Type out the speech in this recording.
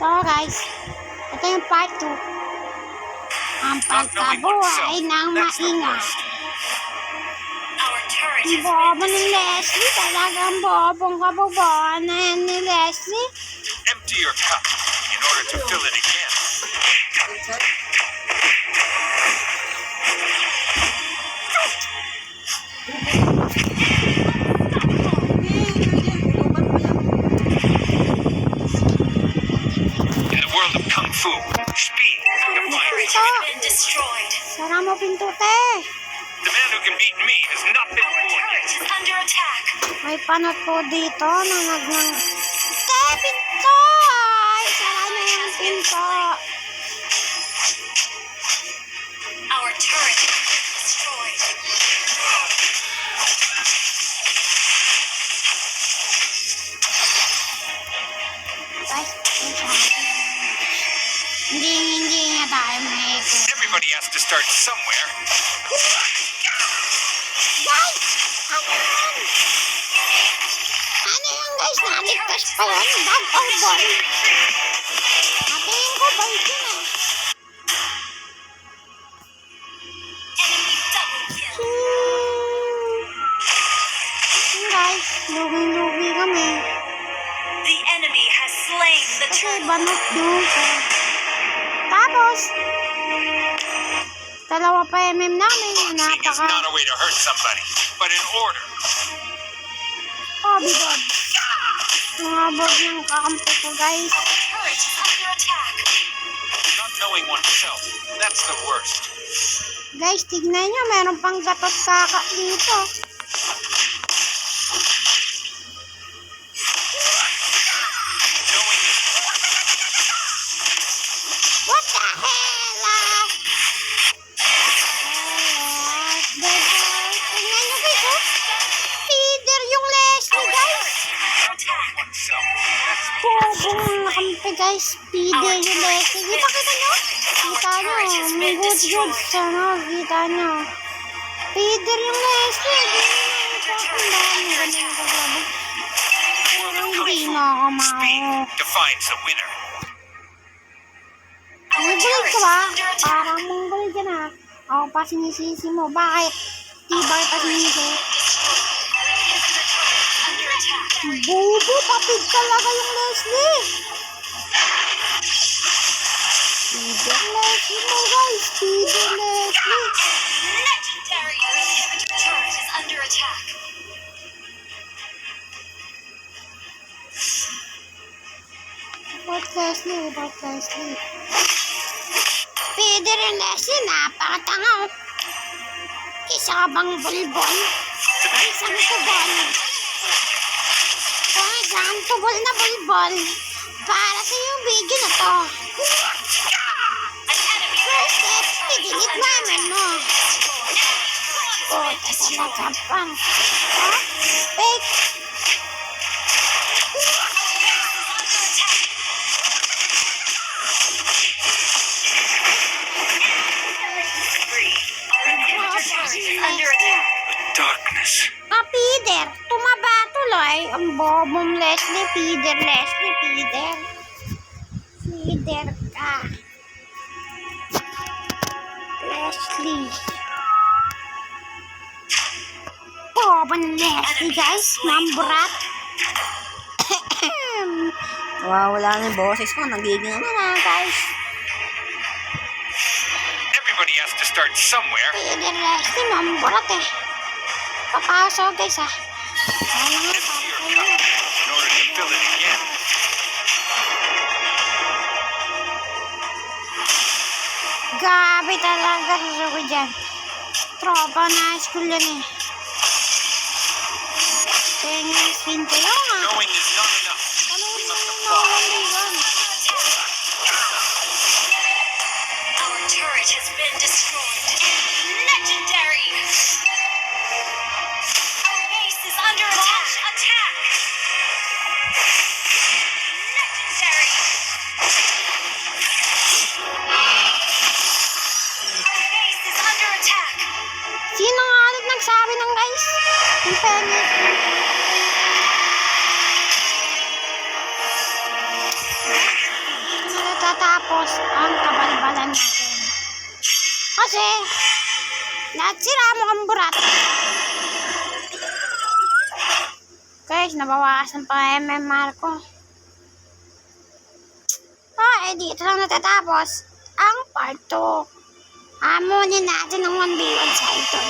So guys, ito yung part 2. Ang pagkabuhay ng maingat. Ang bobo ni Leslie, talagang bobong kabobohan na yan ni Leslie. Empty your cup in order to fill it again. In the world of Kung Fu, speed defines everything. Sara mo pinto, te. The man who can beat me has not been born yet. May panot po dito na nagnang... Te, pinto! Ay, sara niyo yung pinto. Our turret has been destroyed. Guys, hindi nga tayo maiko. Everybody has to start somewhere. Guys! Ano yun? Ano yun guys? Naligtas pa yun? Bag of ball. Natingin ko ba yun eh? Enemy double kill. Guys, lugi-lugi kami. The enemy has slain the Kasi turtle. banot yung tapos, dalawa pa MM namin. Boxing is not a way to hurt somebody, but in order. Oh, bigod. Nangabog ng kakampi ko, guys. Turret is under attack. Not knowing oneself, that's the worst. Guys, tignan nyo. Meron pang gatot kaka dito. Knowing is What the hell? Tignan nyo, guys, oh. Feeder yung Leslie, guys. Attack. oneself. That's the Bobong nakampi, guys. Feeder yung Leslie. Kita nyo? Kita nyo. May good. Sana, kita nyo. Feeder yung Leslie. Pero hindi na ako speed mao. defines the winner. Mongol ka ba? Parang Mongol ka na. Ako pa sinisisi mo. Bakit? Di bakit pa sinisi? Under attack. Bobo, papid talaga yung Leslie. Feeder Leslie mo, guys. Feeder Leslie. Legendary. Inhibitor turret is under attack. About Leslie. Feeder yung Leslie, napakatanga. Oh. Isa ka bang bulbol? Isang tubol. Kung isang tubol na bulbol, para sa yung video na to. An enemy First step, pidilit namin mo. Puta talaga pang. Ha? Fake. under attack. Darkness. Feeder, tumaba tuloy. Ang bobong Leslie, feeder Leslie, feeder. Feeder ka. Leslie. Bobong Leslie, guys. Mamburat. Wala na yung boses ko. Nagiging ano na, guys. Everybody has to start somewhere. Feeder Leslie, mamburat eh. Papasok, guys, ah. Ano nga, Empty para your kayo. cup in order to fill it again. Gabi talaga sa ko dyan. Tropa na school yan eh. Tingin pinto lang ah. Knowing is not enough. Talon We mo must na apply. waligan. Our turret has been destroyed. Legendary. Our base is under attack. Attack. Legendary. Our base is under attack. Sino nga ulit nagsabi ng guys? Yung pengen. natatapos ang kabalbalan natin. Kasi, lahat sila mukhang burat. Guys, nabawasan pa MMR ko. Dito lang natatapos ang part 2. Hamunin natin ng 1v1 sa ito.